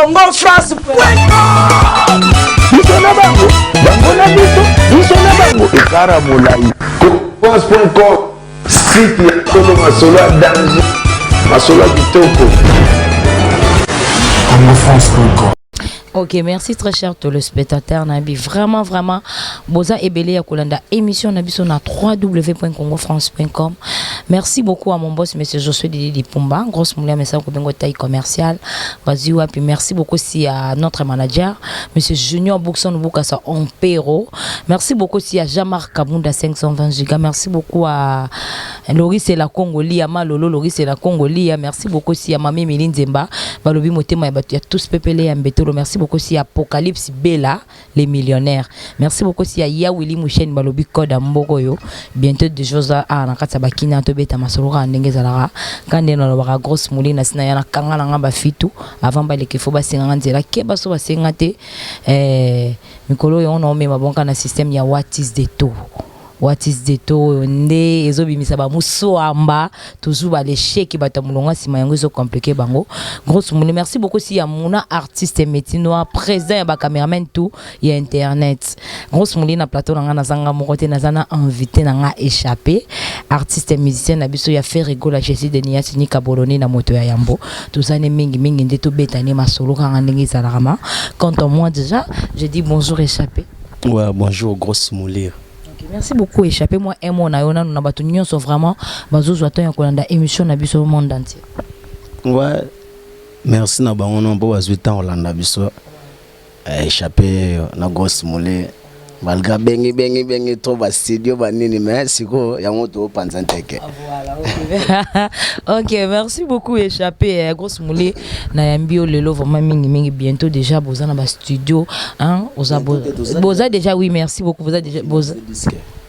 congofrance.com. Biso na bango, bango na biso na bango. Ekara molai. France.com, site ya solo masolo ya danger, masolo ya kitoko. Congofrance.com. Ok, merci très cher téléspectateurs Nabi. Vraiment, Boza Ebele Yakolanda, émission Nabiso na www.congofrance.com. Merci beaucoup à mon boss, monsieur Josué Didi Pumba, grosse moulin, mais ça, Kobengo taille commerciale. Vas-y, puis merci beaucoup aussi à notre manager, monsieur Junior Boukson Boukassa Ompero. Merci beaucoup aussi à Jamar Kabunda 520 gigas. Merci beaucoup à Loris et la Congoli, à Malolo, Loris et la Congoli. Merci beaucoup aussi à Mami Méline Zemba, Balobi Motema, il y a tous pépélés à Mbetolo. Merci beaucoup aussi à Apocalypse Bella, les millionnaires. Merci beaucoup aussi à Yawili Mouchen Balobi Koda Mbogoyo. Bientôt des choses à Nakatsa Bakina, Tobeta Masolora, Nengezalara. Quand on a grosse moulina, Sinayana Kangana Bafitu, avant les Kefoba Singanzela, Kebaso Singate, Mikolo, on a mis ma banque dans système, il y a What is the taux. What is the taux? Nde ezobi misaba muso amba toujours ba les chèques ba tamulonga si mayango so compliqué bango. Grosso modo merci beaucoup si ya muna artiste métinois présent ba cameraman tout y a internet. Grosso modo na plateau na zanga mokote na zana invité na nga échappé artiste musicien na biso ya fait rigola Jésus de Nias ni Kaboloni na moto ya Yambo. Tout ça ne mingi nde to betani masolo kanga ndenge zalarama. Quant à moi déjà, je dis bonjour échappé. Ouais, bonjour grosso moulin. Merci beaucoup échappé moi et mon ayona nous n'abatu nyons sont vraiment bazozo attend yakolanda émission na biso au monde entier. Ouais. Merci na bango non bo bazwita Hollanda biso. Échappé na grosse moulé. Malgré bengi trop ba studio ba nini mais siko ya moto panzanteke. Voilà. OK, merci beaucoup échappé grosse moulé na yambio lelo vraiment mingi bientôt déjà boza na ba studio hein boza déjà oui merci beaucoup boza déjà boza.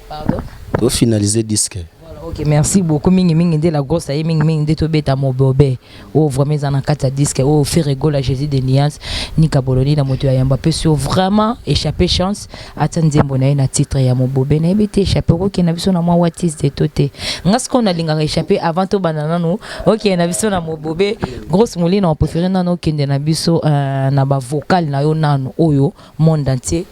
Pardon? Pour finaliser disque. Ok, merci beaucoup. Mingi de la grosse aïe, mingi de tobeta mobobé. Oh, vraiment, en quatre disques. Oh, faire rigoler Jésus de Nias, ni Kaboloni, la moto à Mbappé. Sur vraiment échapper chance. Attendez, mon aïe, na titre ya mobobé. N'a été échappé. Ok, n'a vu son amour, what is de toté. Ngas qu'on a linga échappé avant tout banana, non. Ok, n'a vu son amour mobobé. Grosse mouline, on préfère non, qui n'a vu son, n'a pas vocal, n'a yo, nan, oyo, monde entier.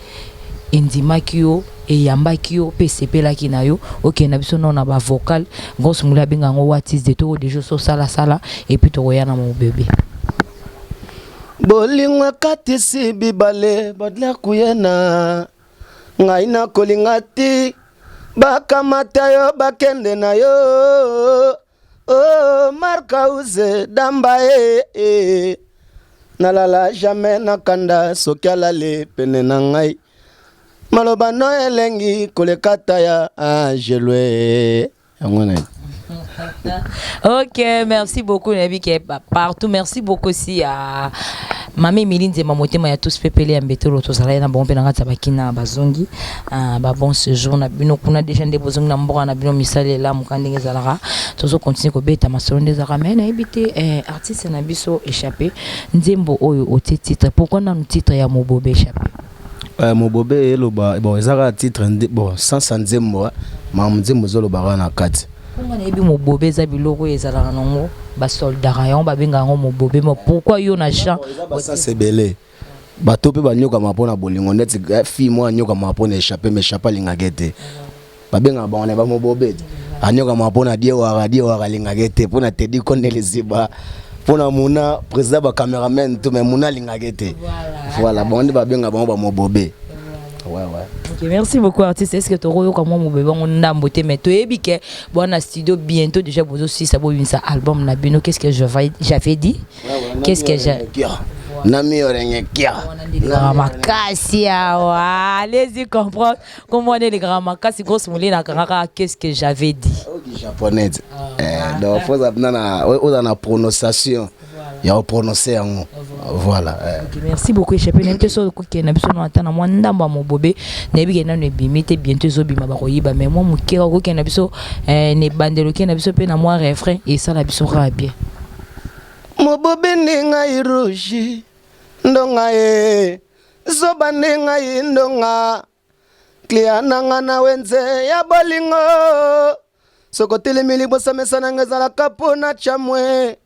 Indimakio et Yambakio PCP la kinayo ok na biso non na ba vocal grosse mula benga ngo what is the to de jeux so sala et puis to ya na mon bébé bolingo katisi bibale badla kuyena ngaina kolingati bakamata yo bakende na yo oh marka uze damba nalala jamais nakanda sokiala le pene na ngai maloba no elengi kolekata ya gelwe ngona. Ok, merci beaucoup Nabi qui est partout. Merci beaucoup aussi à Mami Miline et Mamotema ya tous pepele ambetolo to sala na bombe na ngata bakina bazongi ba bon séjour na bino kuna déjà ndé bozongi na mboka na bino misale la mukandenge zalara tozo continuer ko beta masonde za ramena ebité artiste na biso échappé nzembo oyo au titre pourquoi na titre ya mobobe échappé. Mobobé eloba bon ezaka titre bon sans nzembo ma nzembo zoloba na kati. Comment na ebi mobobe za biloko ezala nango ba soldat rayon ba benga ngo mobobe mais pourquoi yo na champ ça c'est belé bato pe banyoka mapona bolingo net fi moi nyoka mapona échappé mais échappé lingagete ba benga ba on ba mobobe anyoka mapona die wara lingagete pona te di konele ziba pona muna président ba cameraman tout mais muna lingagete voilà bon ba benga ba mobobe. Ouais. Ok, merci beaucoup artiste. Est-ce que tu as comme mon bébé on a beauté mais tu es biqué bon à studio bientôt déjà vous aussi ça va ça album na bino qu'est-ce que j'avais dit qu'est-ce que j'ai Nami orenge kia grand makasi allez-y comprendre comment on est les grands makasi grosse moulina kanga qu'est-ce que j'avais dit japonais donc faut apprendre na prononciation ya prononcer en voilà. Merci beaucoup échappé n'importe so ko ke na biso no atana mo ndamba mo bobe na bi na no bimite bientôt zo bima ba koyiba mais moi mo ke ko ke na biso ne bandelo ke na biso pe na moi refrain et ça la biso ra bien mo bobe ninga irushi ndonga zoba ninga indonga kliana ngana wenze ya bolingo soko telemili bosamesa na ngazala kapona chamwe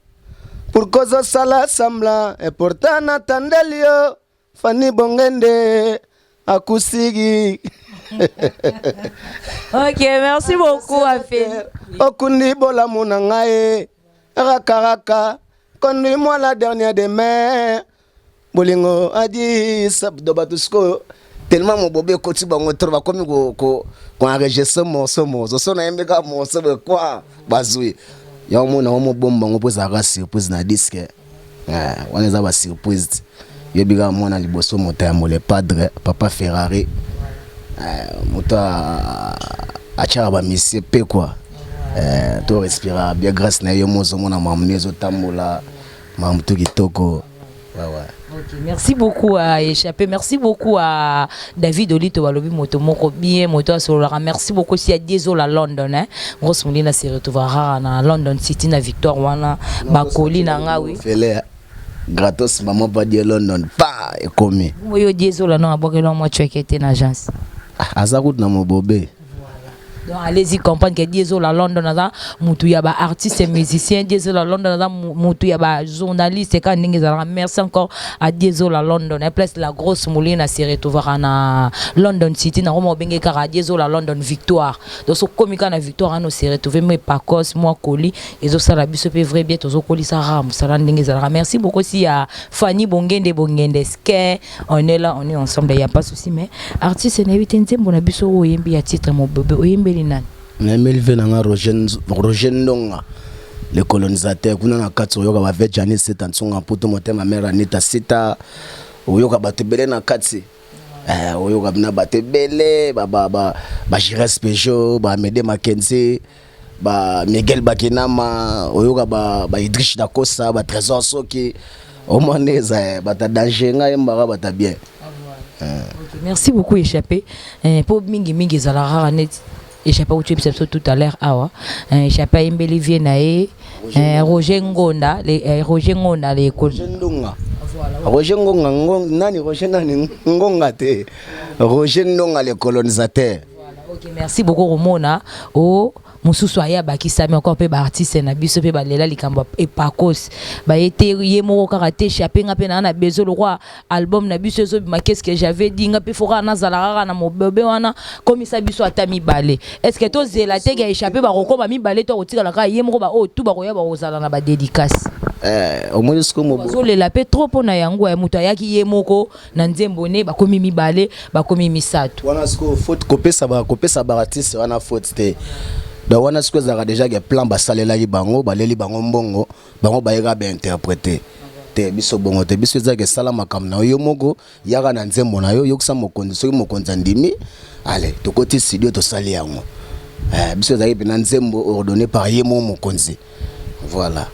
pour cause sala semblant et pourtant natandeli yo Fanny Bongende akusigi. Ok, merci beaucoup Afeni. Okundi bola munangae rakaraka conduis-moi la dernière demain bolingo adi sabdo batusko tellement mon bobé koti bango trova comme ko enregistrer morceau so na yembeka morceau quoi bazui ya mona mo bomba ngo poza ka surprise na disque wana za ba surprise yebiga mona liboso moto ya mole padre papa Ferrari moto achara ba monsieur pe quoi to respirer bien grâce na yo mozo mona mamnezo tambola mamutu kitoko ouais. Okay, merci beaucoup à Échappé, merci beaucoup à David Olito Balobi Moto Moko bien Moto Asolara. Merci beaucoup aussi à Diesel à London hein. Grosse Moulina se retrouvera na London City na Victor wana Bakoli na ngawi. Fele gratos maman pas dire London pa et comme. Moyo Diesel là non abokelo moi checkete na agence. Azakout na mobobé. Donc allez-y comprendre que Diesel à London na mutu ya ba artiste et musicien Diesel à London na mutu ya ba journaliste quand ningi za merci encore à Diesel à London et place la grosse moulina se retrouvera na London City na Roma benge kara Diesel à London Victoire donc so komika na Victoire no se retrouver mais Pacos moi Koli et zo sala biso pe vrai bien tozo Koli ça ram sala ningi za merci beaucoup aussi à Fanny Bongende Ske on est là on est ensemble il y a pas de souci mais artiste na 8 nzembo na biso oyembi ya titre mon bébé oyembi Melve nanga Roger Ndonga le colonisateur kuna na katso yoka ba vejani seta ntsonga poto motema mera nita sita oyoka batebele na katsi oyoka bina batebele ba Gires Peugeot ba Mede Mackenzie ba Miguel Bakinama oyoka ba Idrish Dakosa ba Trésor Soki omaneza bata dangenga yembara bata bien. Okay, merci beaucoup Échappé pour mingi zalara net Échappé où tu es tout à l'heure Échappé Imbeli Viennae Roger Ngonda les Roger Ngonda les Roger Ngonga nani Roger nani Ngonga te Roger Ndonga les colonisateurs. OK merci beaucoup Romona mususu aya bakisami encore pe ba artiste na biso pe balela likambo e Pacos ba été yemo karaté Échappé nga pe na bezo le roi album na biso zo ma qu'est-ce que j'avais dit nga pe fora na zalara na mobebe wana comme ça biso atami balé est-ce que to zela te ga Échappé ba rokoma mi balé to otika la ka yemo ba tout ba koya ba ozala na ba dédicace au moins ce que mo zo le la pe trop pona yango ya muta yaki yemoko na nzembo ne ba komi mi balé ba komi misato wana ce que faute kopesa ba artiste wana faute te donc on a ce que ça a déjà que plan basalela bango baleli bango mbongo bango bayeka ba interpréter te biso bongo te biso za que sala makam na yo moko yaka na nzembo na yo yoksa mokonzi soki mokonzi ndimi allez to côté studio to sali yango biso za na nzembo ordonné par yemo mokonzi voilà.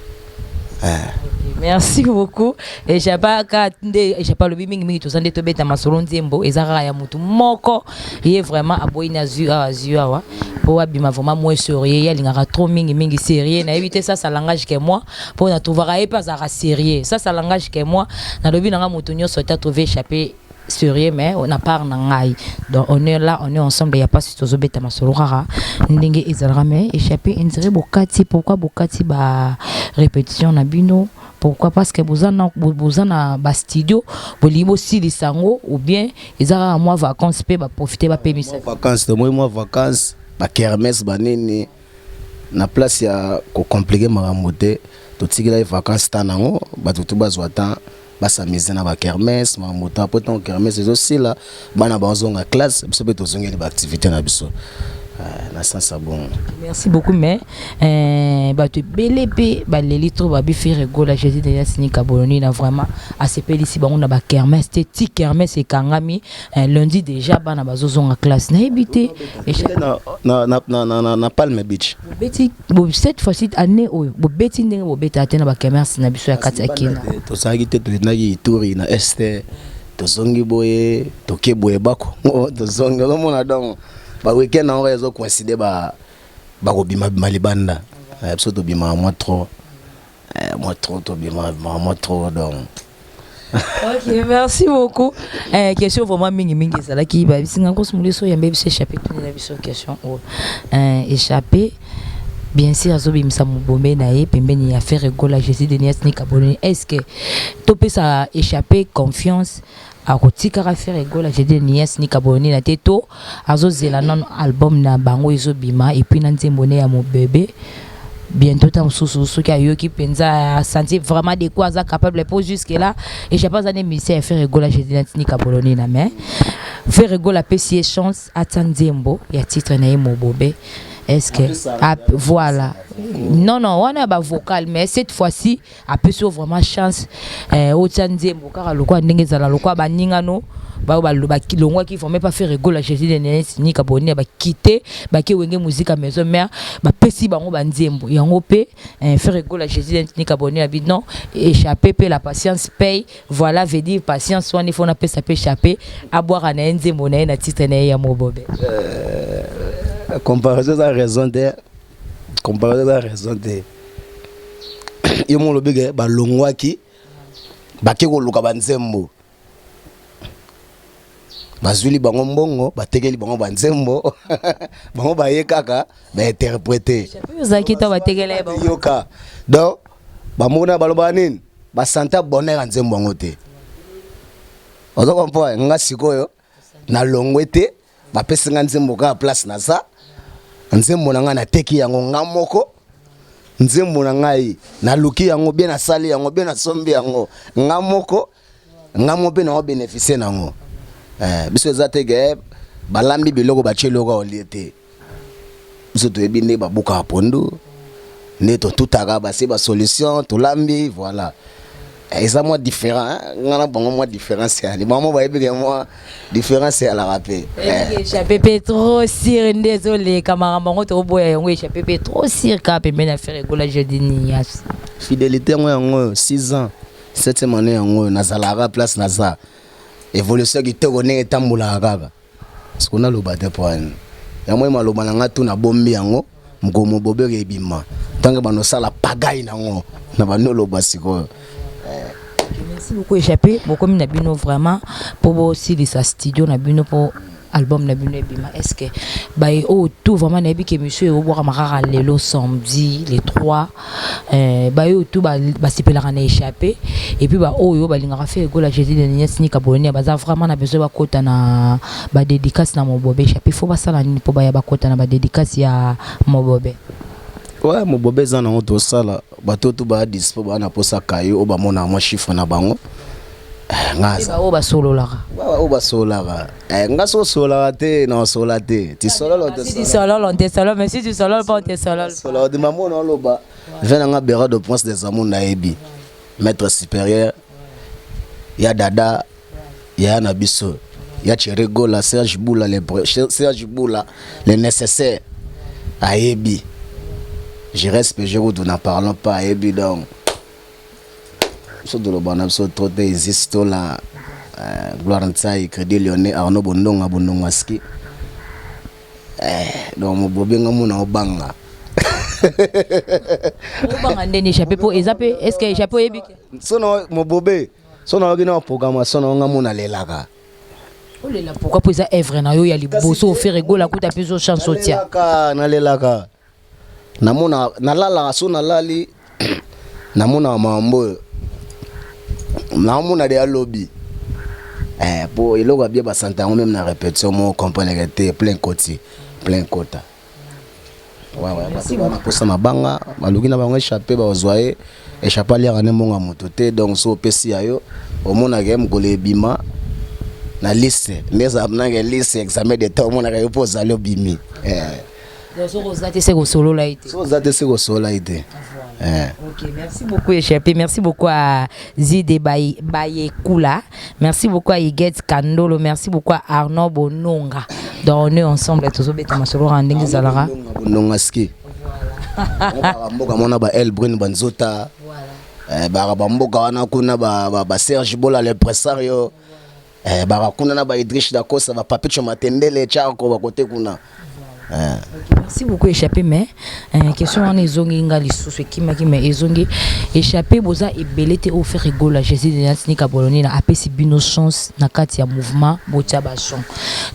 Merci beaucoup et j'ai pas le biming to sande to beta masolo nzembo ezara ya mutu moko il est vraiment aboyina azua pour abima vraiment moins sérieux ya lingara trop mingi sérieux na éviter ça langage que moi pour na trouver pas ça sérieux ça langage que moi na lobi nga mutu nyo souhaite trouver Échappé sérieux mais on a part na ngai donc on est là on est ensemble il y a pas si to beta masolo rara ndenge ezara mais Échappé indire bokati pourquoi bokati ba répétition na bino. Pourquoi? Parce que vous en ba studio, vous libo si les sango ou bien ils ont moi vacances pe ba profiter ba permis. Vacances de moi vacances ba kermesse ba nini na place ya ko compliquer maramote to tigila vacances tanango ba tout bazwa temps ba s'amuser na ba kermesse maramote après ton kermesse aussi là bana ba zonga classe biso pe to zonga ba activité na biso. Bon. Merci beaucoup mais tu belépé les litres ba bifi regola Jésus déjà signé Kaboloni na vraiment assez ici ba on a ba kermesse esthétique kermesse et kangami lundi déjà bana bazozon en classe na habité na Palm Beach beti cette fois-ci année bo beti ndenge bo beta tena ba kermesse na biso ya kati akina to sagi te na Ituri na este to zongi boye to keboye bako to zongi lo mona donc ba weekend on réseau coïncider ba robima malibanda biso to bima moi trop to bima moi trop donc. OK merci beaucoup question vraiment mingi ça qui ba bisinga ko smule so yambe biso Échappé tout na biso question Échappé bien sûr azobimisa mobombe na ye pembeni ya faire gola Jésus de Nias ni Kabononi. Est-ce que topé ça échappé confiance à kotikara faire gola Jésus de Nias ni Kabononi na teto azozela non album na bango ezobima et puis na nzembone ya mobebe bientôt tant sous qui a eu qui pensa senti vraiment de quoi ça capable pour jusque là et j'ai pas année mission faire gola Jésus de Nias ni Kabononi na mais faire gola PC chance atandembo ya titre na mobebe. Est-ce que voilà non on a ba vocal mais cette fois-ci a peu sur vraiment chance au tandembo car lokwa ndenge za la lokwa ba ningano ba kilongwa qui formait pas faire rigoler Jésus de Nias ni Kabononi ba quitter ba ki wenge musique à maison mère ba pesi bango ba nzembo yango pe faire rigoler Jésus de Nias ni Kabononi a dit non échapper pe la patience paye voilà veut dire patience soit il faut na pe ça peut échapper à boire à nzembo na titre na ya mobobe. Comparaison à raison de yo mo lobege ba longwaki ba ke ko luka ba nzembo bazuli bango mbongo batekeli bango ba nzembo bango ba yekaka ba interpréter zaki to batekela ba yoka donc ba mona baloba nini ba santa bonheur a nzembo ngote ozo comprendre nga sikoyo na longwete ba pesa nga nzembo ka place na ça nzembo na nga na teki yango nga moko nzembo na ngai na luki yango bien na sali yango bien na sombi yango nga moko nga mo pe na bénéficier nango biso zatege balambi biloko bachelo ko oliete biso to ebinde babuka pondu ne to tutaka ba se ba solution to lambi voilà. Et ça moi différent ngana bongo moi différent c'est les maman va bien moi différent c'est à la rapé échappé trop sir désolé camarade bongo to boya yango échappé trop sir ka pembe na faire gola Jésus de Nias fidélité ngo 6 ans 7e année yango nazalara place naza évolution qui te connaît tambula kaka parce qu'on a le bate point ya moi maloba na nga tu na bombi yango mgomo bobere ebima tanga bano sala pagaille nango na bano lo basiko. Merci beaucoup échappé beaucoup na bino vraiment pour aussi de sa studio na bino pour album na bino bima. Est-ce que ba oh tout vraiment na bi que monsieur au boire marara lelo samedi les 3 ba yo tout ba sipela na échappé et puis ba oh yo ba linga fait gola Jésus de Nias ni Kabononi ba vraiment na besoin ba kota na ba dédicace na mobobe échappé faut ba sala ni pour ba ya ba kota na ba dédicace ya mobobe. Ouais mobobe za na auto sala bato tout ba dispo ba na posa kayo o ba mona mo chiffre na bango ngaza o ba solo la o ba sola nga so sola te na sola te ti solo lo te solo mais si tu solo pas te solo de maman no lo ba vena nga bera de prince des amours na ebi maître supérieur ya dada ya na biso ya Chirego la Serge Boula les nécessaires à ebi. Je respecte, je vous n'en parlons pas, et puis donc, ce que l'on a trop existe là, Gloire Ntaï, Crédit Lyonnais, Arnaud Bondonga, Bondongaski. Donc, mon bobé, on a banga. Est-ce que échappé Sono, mon bobé, sono un programme, sono on a les laga. Pourquoi pour ça, Evre, il y a les bossos au fer et go, la coûte à plus de chance au tien. Na les laga. Namona nalala so nalali namona mambo namona de lobby pour iloko bien ba santa même na répétition mon comprendre que plein côté plein quota ouais parce que pour ça mabanga maluki na bango échappé ba ozoye échapper ali ngane monga motote donc so pesi ayo au mona game gole bima na liste les abnanga liste examen de temps mona ka pose ali bimi Ok, merci beaucoup échappé, merci beaucoup à Zide Bayekula, merci beaucoup à Iguet Kandolo, merci beaucoup à Arnaud Bononga. Donc on est ensemble tous au béton masolo rending zalara. Bonongaski. Mboka mona ba El Brun Banzota. Ba mboka wana kuna ba Serge Bola le pressario. Ba kuna na ba Idrish Dakosa ba Papicho Matendele chako ba kote kuna. Merci beaucoup échappé mais question en ezongi ngali sous qui mais ezongi échappé boza et belete au faire rigolo Jésus de Natsini Kaboloni na apesi bino chance na kati ya mouvement botia bachon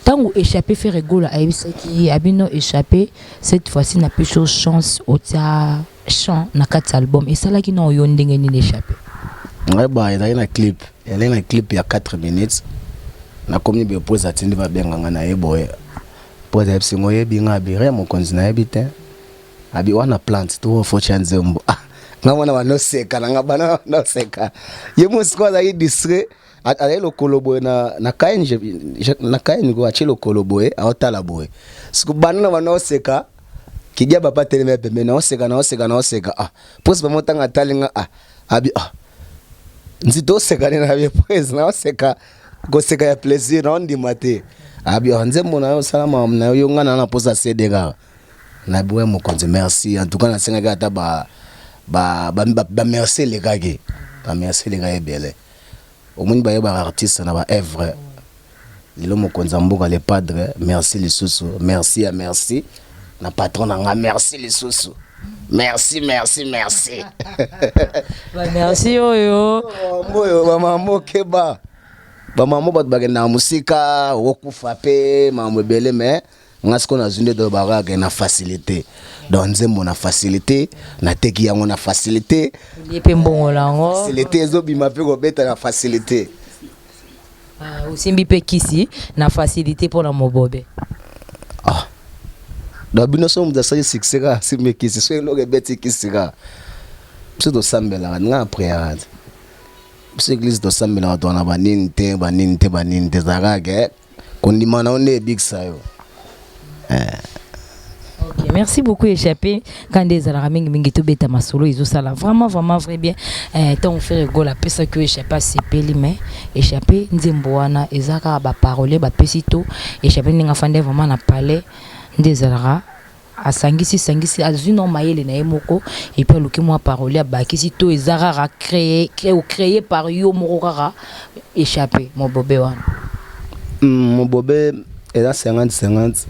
tango échappé faire rigolo ayebisa ki abino échappé cette fois-ci na plus chance au tia chant na kati album et ça là qui non yo ndenge ni échappé ouais bah il y a un clip il y a 4 minutes na komi be pose atindi ba benganga na eboye pose epsi ngoye binga bire mo konzina ebite abi wana plant to fo chanzembo ngamona wanoseka na ngabana noseka yemo sikwaza yi distre alelo koloboye na kainje na kaini ko achelo koloboye awtala boye sikubana na wanoseka kijia baba teleme pembe na oseka pose ba motanga talinga abi nzito seka na bi pose na oseka goseka ya plaisir na ndi mate abi hanze mona yo salama na yo ngana na posa cdga na bwe mo konze merci en tout cas na senga gata ba merci les gars ba merci les gars bele omuni ba yeba artiste na ba œuvre lilo mo konza mboka les padres merci les sous merci à merci na patron na merci les sous merci merci oyo mboyo ba mambo keba ba mambo bat bagenda musika wokufa pe mambo bele mais ngasko na zunde do baraga na facilité donc nzembo na facilité na teki yango na facilité lipe mbongo lango facilité ezobima pe ko beta na facilité usimbi pe kisi na facilité pour la mobobe da bino so mza sa succès si me kisi so lo beti kisi ka pse do sambela nga après pse église do sambela to na baninte zagage kondimana on est big sayo. Ok, merci beaucoup échappé quand des alaraming mingi beta masolo ils ça là vraiment vrai bien tant on fait rigolo après ça que échappé c'est peli mais échappé nzembo wana ezaka ba parole ba pesito échappé ninga fande vraiment na parler des alara asangisi azino mayele na emoko et puis luki moi parole ba kisito ezara créé par yo morara échappé mon bobé wana mon bobé eza 50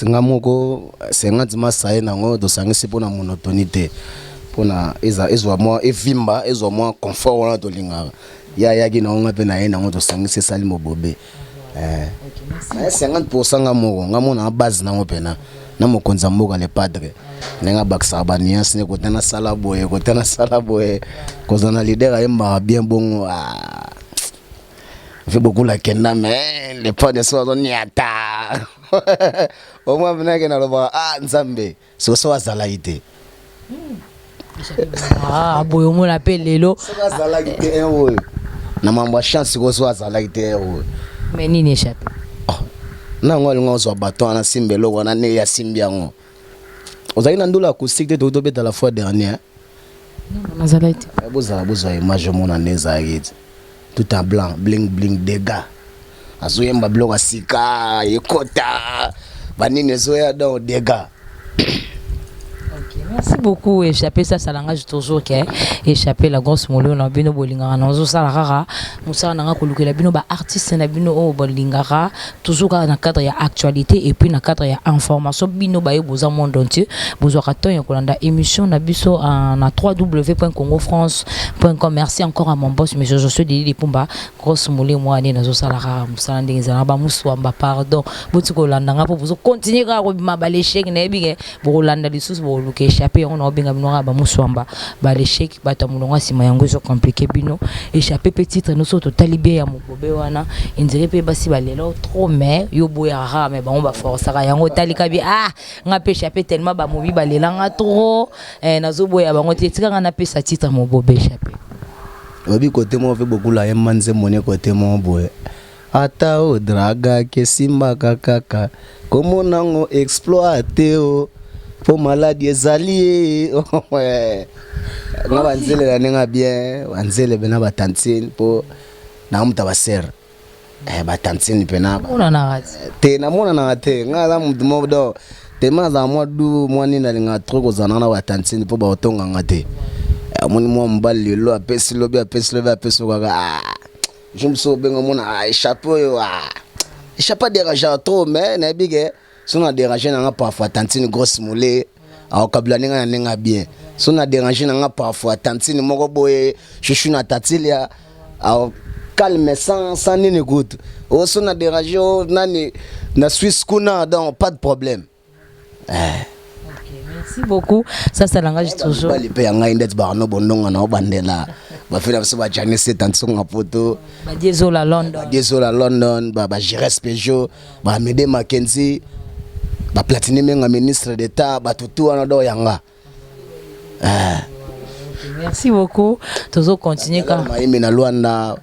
ngamoko 50 masaye nango do sangisi pona monotonité pona ezwa moi evimba ezwa moi confort wana to linga ya ki na ngape na ye nango do sangisi sali mo bobé 50% ngamoko na base nango pena na mokonza mboka le padre nenga baksa banias ne kotana sala boye kozana leader ayemba bien bongo fait beaucoup la kenda mais les pas de soir on y ata au moins venez que na loba nzambe so azalaite boyo mo la pelelo so azalaite na mambo chance ko so azalaite mais nini échappé na ngwa lingo zo baton na simbelo wana ne ya simbiango ozali na ndula acoustique de to beta la fois dernière non azalaite boza image mona neza yiti tout en blanc bling dégâts azoyemba blog asika ekota banine zoya dans dégâts. Merci beaucoup échappé ça langage toujours que échappé la grosse molo na bino bolingara na zo sala rara musala na kolukela bino ba artiste na bino o bolingara toujours dans cadre ya actualité et puis dans cadre ya information bino ba yoboza monde entier bozo katon ya kolanda émission na biso na www.congofrance.com. merci encore à mon boss monsieur Josué Didi Pumba grosse molo moi na zo sala rara musala ndenge za ba muswamba pardon botu kolanda ngapo bozo continuer ka ko mabale chèque na ebige bo kolanda lisusu bo luke échappé on a bien abinora ba muswamba ba l'échec ba tamulonga sima yango zo compliqué bino échappé petit titre nous soto talibé ya mobobe wana indire pe basi ba lelo trop mais yo boyara mais ba on ba forcer yango talika bi ngape échappé tellement ba mobi ba lelanga trop nazo boya bango tika na pe sa titre mobobe échappé obi côté mo fait beaucoup la manze moné côté mo boye ata o draga ke simba kakaka komo nango exploiter pour maladie ezali nga banzele la nenga bien banzele bena ba tantine pour na mta ba ser ba tantine pena ona na te na mona na te nga la mtu modo te maza mo du mo ni na linga troko zana na ba tantine pour ba otonga ngate moni mo mbali lo apesi lobi kwa je me so benga mona échappé échappé dérangeant trop mais na bige Si on a dérangé, on a parfois tantine grosse moulée. Alors, kablaning on a bien. Si on a dérangé, on a parfois tantine moroboye. Je suis na tatilia. Alors, calme sans ni écoute. Oh, si on a dérangé, nani na Suisse kuna, donc pas de problème. Merci beaucoup. Ça, ça l'engage toujours. Les pays en Inde, Barno, Bondon, on bandela. Bah, finalement, ça va c'est tant son photo. Bah, désolé à London. Désolé à London. Bah, Jires Peugeot. Bah, Médé Mackenzie. Bah, Platini Menga, ministre d'État. Bah, tout en adore Yanga. Merci beaucoup. Toujours continuer quand. Maïmi na Luanda.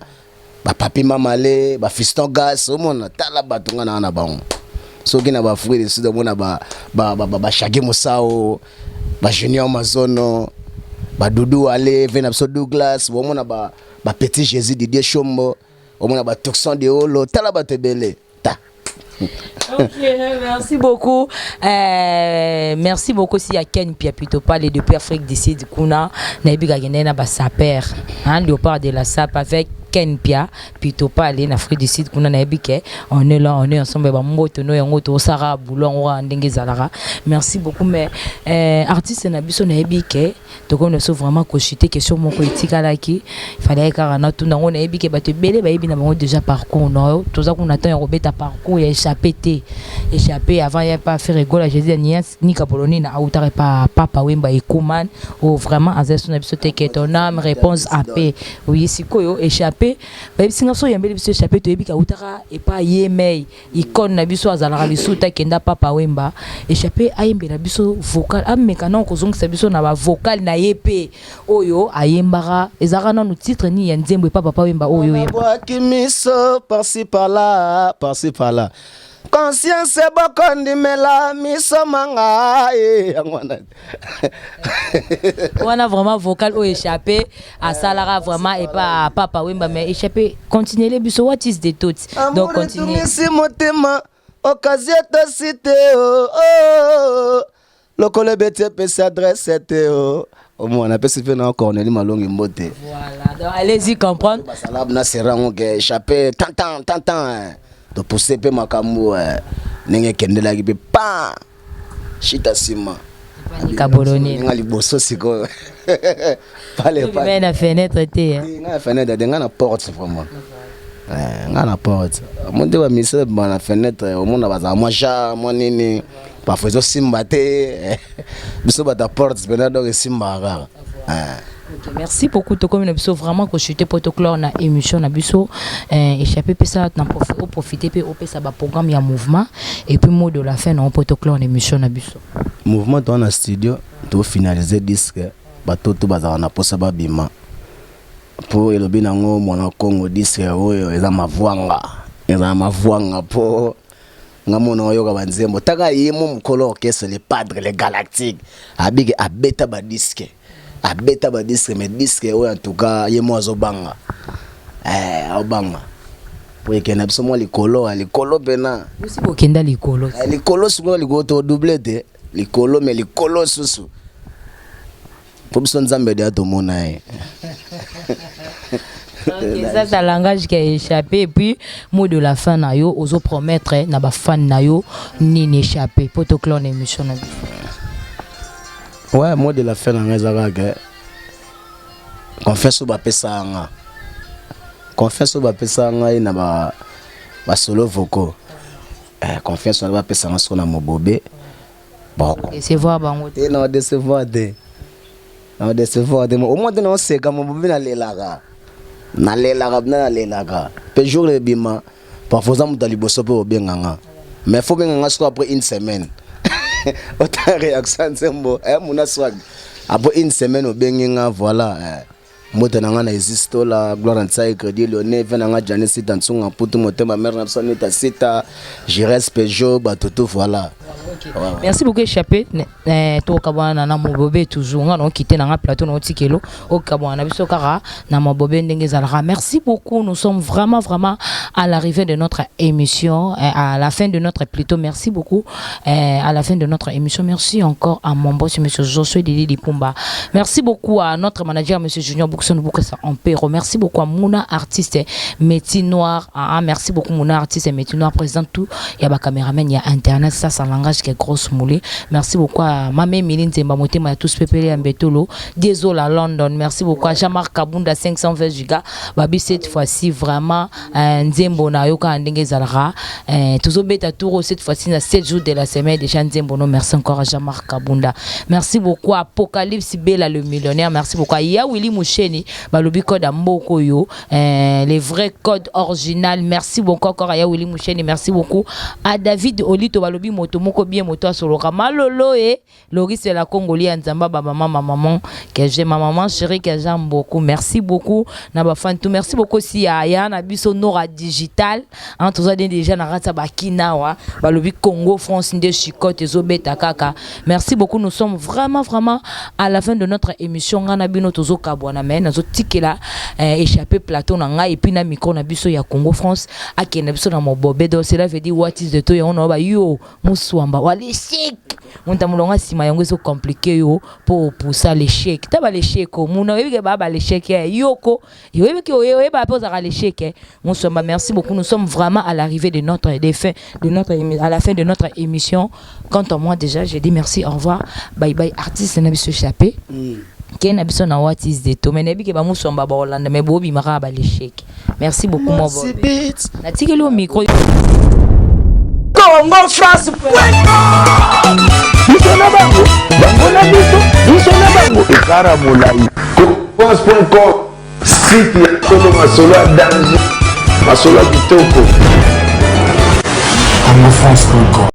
Bah, Papi Mamale. Bah, Fiston Gas. Au monde, Tala Batunga na Anabang. So qui n'a pas fouillé dessus de mon ba Shaggy Moussao, ba Junior Mazono, ba Doudou Ale, Venapso Douglas, au mon ba Petit Jésus Didier Chombo, au mon ba Tuxon de Olo, Talaba Tebele. Ta. Ok, merci beaucoup. Merci beaucoup si à Ken Pia plutôt parler depuis Afrique d'ici du Kuna, Nabi Gagné na ba sa père, hein, léopard de la SAP avec Ken Pia plutôt pas aller en Afrique du Sud qu'on a habité on est là on est ensemble ba moto no yango to sara boulon wa ndenge zalara merci beaucoup mais artiste na biso na habité to comme nous vraiment cochiter question mon politique là qui fallait car tout na on habité ba te belé ba yebi na bango déjà parcours no tout ça qu'on attend robeta parcours et échappé avant il y a pas faire rigole je dis ni Capoloni na outare pas papa wemba et Kuman ou vraiment azesso na biso te que ton âme réponse AP oui sikoyo échappé ba bisinga so yambeli biso échappé to yebika utaka et pas yemei icône na biso azalaka lisuta kenda papa wemba échappé ayembela biso vocal ameka na kozongisa biso na ba vocal na yepe oyo ayembara ezaka na no titre ni ya nzembo papa wemba oyo yemba kimiso par-ci par-là conscience bokondi mela miso manga on a vraiment vocal au échappé à Salara vraiment et pas papa wemba mais échappé continuer les biso what is the thoughts donc continuer si motema occasion de citer le collègue bete peut s'adresser au moins on appelle ce fait encore Cornelie Malongi Mbote voilà donc allez-y comprendre salab na serang que échappé tant de pousser pe makambo nenge kendela ki pa chita sima ni Kaboloni ngali boso siko pale mais na fenêtre té na fenêtre de ngana porte vraiment ngana porte monde wa mise na fenêtre au monde baza moi ja moi nini parfois zo simba te biso bata porte bena donc simba ga Okay, merci beaucoup to comme biso vraiment que chuter protocole na émission na biso échappé pe ça na profiter pe op ça ba programme ya mouvement et puis mot de la fin na protocole na émission na biso mouvement dans na studio to finaliser disque ba toto bazana na posa ba bima po elobi nango mwana Congo disque oyo eza mavwanga po ngamona oyo ka banzembo taka yemo mukolo orchestre les padres les galactiques abige abeta ba disque mais disque ouais en tout cas yemo azobanga obanga pour que na biso mo likolo pena aussi bokenda likolo suko ligoto double te likolo mais likolo susu pour biso nzambe de atomona ça c'est langage qui a échappé et puis mot de la fin na yo ozo promettre na ba fan na yo ni échappé protocole na émission na ouais, moi de la fin na ngazaka que confesse ba pesanga ina ba solo vocaux confesse ba pesanga so na mobobe bon c'est voir bango et non décevoir de au moins de non c'est comme mobobe na lelaka pe jour le bima parfois ça mutali boso pe obenganga mais faut benganga so après une semaine autant réaction sembo mona swag après une semaine obenginga voilà moto nanga na existe la gloire en sai crédit Lyonnais venanga Janet Sitansunga putu motema mère na sonita sita Jires Peugeot batoto voilà Merci beaucoup échappé to kabwana na mobobé toujours on quitté na plateau na tikelo o kabwana biso kara na mobobé ndenge zalra. Merci beaucoup, nous sommes vraiment à l'arrivée de notre émission, à la fin de notre plutôt merci beaucoup à la fin de notre émission. Merci encore à mon boss monsieur Josué Didi Pumba. Merci beaucoup à notre manager monsieur Junior Boukson Boukassa Ampero. Merci beaucoup à Mouna artiste métier noir. Merci beaucoup Mouna artiste métier noir président tout. Il y a ba caméraman, il y a internet, ça langage qui est grosse moulée. Merci beaucoup à Mamé Miline Zemba Motema à tous pépélé en Betolo. Désolé à London. Merci beaucoup à Jean-Marc Kabunda 520 giga. Babi cette fois-ci vraiment Nzembo na yoka ndenge zalra. Toujours beta tour cette fois-ci na 7 jours de la semaine déjà Nzembo no. Merci encore à Jean-Marc Kabunda. Merci beaucoup à Apocalypse Bella le millionnaire. Merci beaucoup à Yawili Moucheni balobi code Mboko yo les vrais codes original. Merci beaucoup encore à Yawili Moucheni. Merci beaucoup à David Olito balobi moto moko bien moto soloka malolo et Loris c'est la Congolienne Nzamba maman que j'ai ma maman chérie que j'aime beaucoup. Merci beaucoup na ba fan tout. Merci beaucoup si à Yana biso Nora digital en tout ça déjà na rata bakina wa balobi Congo France de Chikote zobeta kaka. Merci beaucoup, nous sommes vraiment à la fin de notre émission ngana bino tozo kabwana mais nazo tikela échappé plateau na nga et puis na micro na biso ya Congo France akena biso na mobobé donc cela veut dire what is the to on ba yo muswamba wale chic monta mulonga sima yango so compliqué yo pour pousser l'échec taba l'échec muna yeke baba l'échec yoko yeke yo ba poser à l'échec muswamba. Merci beaucoup, nous sommes vraiment à l'arrivée de notre à la fin de notre émission. Quant à moi déjà je dis merci, au revoir, bye bye artiste na biso échappé ken na biso na what is the to mais nebi ke ba muswamba ba Hollande mais bobi mara ba l'échec. Merci beaucoup mon bon na tikeli au micro Congo France. Biso na bango na biso na bango ekara molai France.com site ya Kolo Masolo ya danger masolo ya kitoko CongoFrance.com